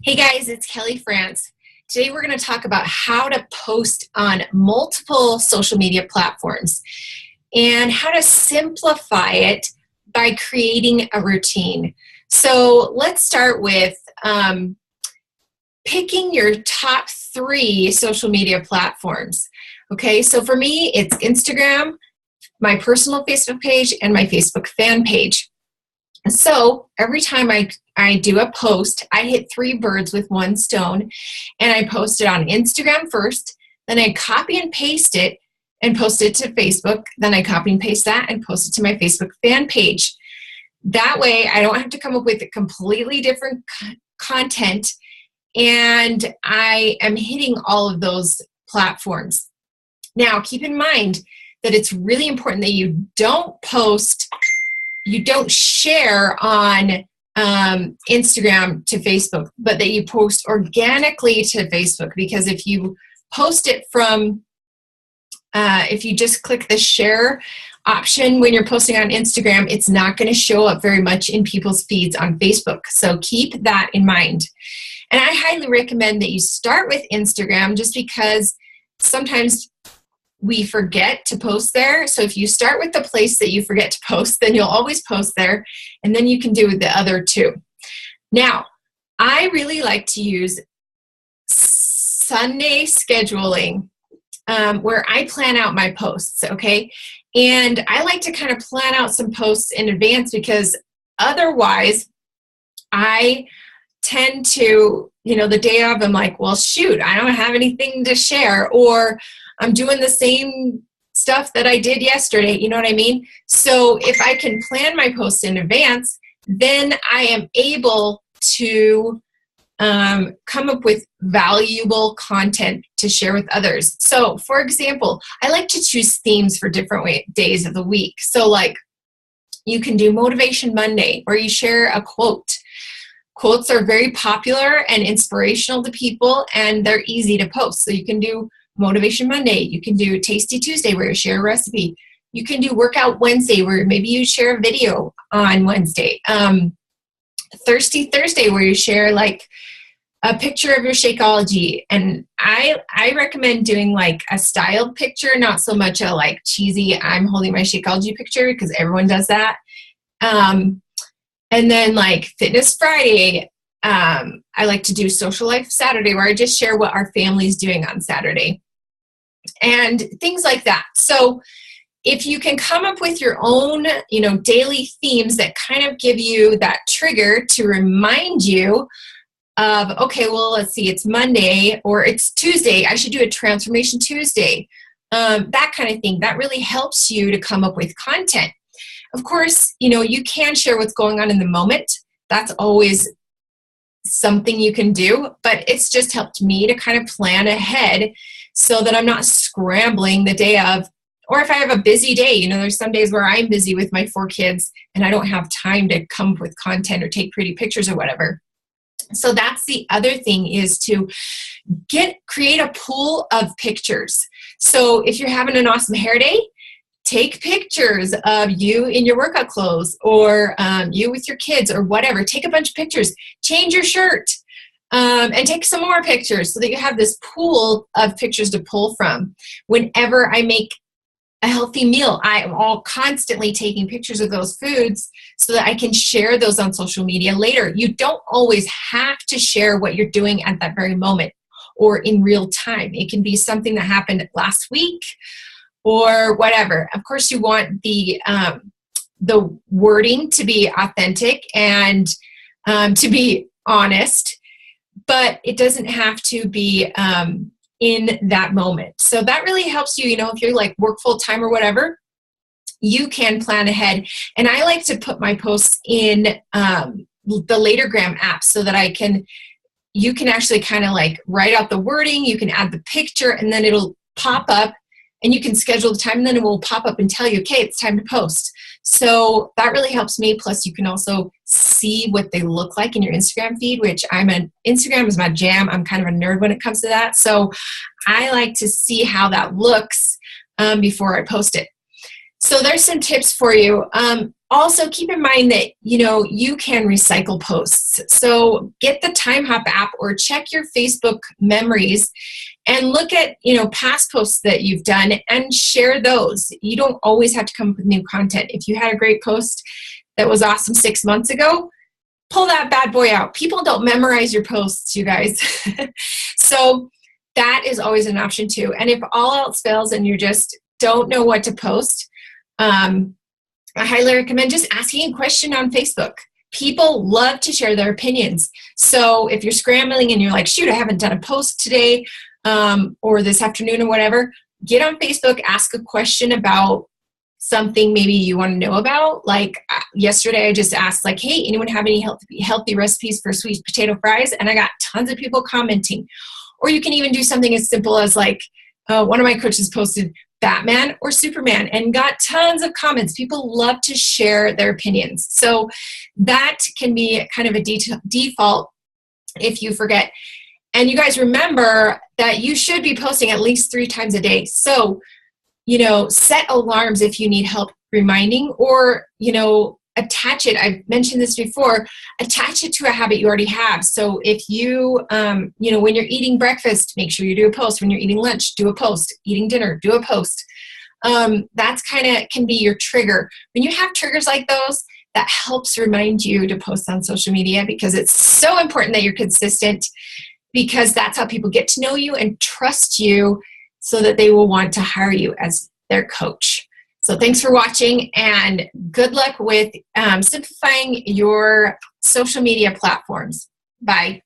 Hey guys, it's Kelly France. Today we're going to talk about how to post on multiple social media platforms and how to simplify it by creating a routine. So let's start with picking your top 3 social media platforms. Okay, so for me, it's Instagram, my personal Facebook page, and my Facebook fan page. So every time I do a post, I hit 3 birds with 1 stone, and I post it on Instagram first, then I copy and paste it and post it to Facebook, then I copy and paste that and post it to my Facebook fan page. That way I don't have to come up with a completely different content, and I am hitting all of those platforms. Now keep in mind that it's really important that you don't share on Instagram to Facebook, but that you post organically to Facebook, because if you post it from, if you just click the share option when you're posting on Instagram, it's not going to show up very much in people's feeds on Facebook. So keep that in mind. And I highly recommend that you start with Instagram, just because sometimes we forget to post there. So if you start with the place that you forget to post, then you'll always post there, and then you can do the other 2. Now, I really like to use Sunday scheduling, where I plan out my posts, okay? And I like to kind of plan out some posts in advance, because otherwise I tend to, the day of, I'm like, well, shoot, I don't have anything to share, or I'm doing the same stuff that I did yesterday. You know what I mean? So if I can plan my posts in advance, then I am able to come up with valuable content to share with others. So for example, I like to choose themes for different days of the week. So like, you can do Motivation Monday, where you share a quote. Quotes are very popular and inspirational to people, and they're easy to post. So you can do Motivation Monday. You can do Tasty Tuesday, where you share a recipe. You can do Workout Wednesday, where maybe you share a video on Wednesday. Thirsty Thursday, where you share like a picture of your Shakeology. And I recommend doing like a styled picture, not so much a like cheesy I'm holding my Shakeology picture, because everyone does that. And then like Fitness Friday, I like to do Social Life Saturday, where I just share what our family's doing on Saturday and things like that. So if you can come up with your own, daily themes that kind of give you that trigger to remind you of, okay, well, let's see, it's Monday or it's Tuesday, I should do a Transformation Tuesday, that kind of thing, that really helps you to come up with content. Of course, you can share what's going on in the moment. That's always something you can do, but it's just helped me to kind of plan ahead so that I'm not scrambling the day of, or if I have a busy day, there's some days where I'm busy with my 4 kids and I don't have time to come up with content or take pretty pictures or whatever. So that's the other thing, is to create a pool of pictures. So if you're having an awesome hair day, take pictures of you in your workout clothes, or you with your kids or whatever. Take a bunch of pictures, change your shirt, and take some more pictures, so that you have this pool of pictures to pull from. Whenever I make a healthy meal, I am all constantly taking pictures of those foods so that I can share those on social media later. You don't always have to share what you're doing at that very moment or in real time. It can be something that happened last week or whatever. Of course, you want the wording to be authentic and to be honest, but it doesn't have to be in that moment. So that really helps you, if you're like work full time or whatever, you can plan ahead. And I like to put my posts in the Latergram app, so that you can actually kind of like write out the wording, you can add the picture, and then it'll pop up, and you can schedule the time, and then it will pop up and tell you, okay, it's time to post. So that really helps me. Plus, you can also see what they look like in your Instagram feed, which Instagram is my jam. I'm kind of a nerd when it comes to that. So I like to see how that looks before I post it. So there's some tips for you. Also, keep in mind that, you can recycle posts. So get the TimeHop app or check your Facebook memories and look at, past posts that you've done and share those. You don't always have to come up with new content. If you had a great post that was awesome 6 months ago, pull that bad boy out. People don't memorize your posts, you guys. So that is always an option too. And if all else fails and you just don't know what to post, I highly recommend just asking a question on Facebook. People love to share their opinions. So if you're scrambling and you're like, shoot, I haven't done a post today or this afternoon or whatever, get on Facebook, ask a question about something maybe you want to know about. Like yesterday, I just asked, like, hey, anyone have any healthy recipes for sweet potato fries? And I got tons of people commenting. Or you can even do something as simple as like, one of my coaches posted Batman or Superman and got tons of comments. People love to share their opinions. So that can be kind of a default if you forget. And you guys remember that you should be posting at least 3 times a day. So, set alarms if you need help reminding, or, attach it. I've mentioned this before, attach it to a habit you already have. So if you, when you're eating breakfast, make sure you do a post. When you're eating lunch, do a post. Eating dinner, do a post. That's can be your trigger. When you have triggers like those, that helps remind you to post on social media, because it's so important that you're consistent, because that's how people get to know you and trust you so that they will want to hire you as their coach. So thanks for watching, and good luck with simplifying your social media platforms. Bye.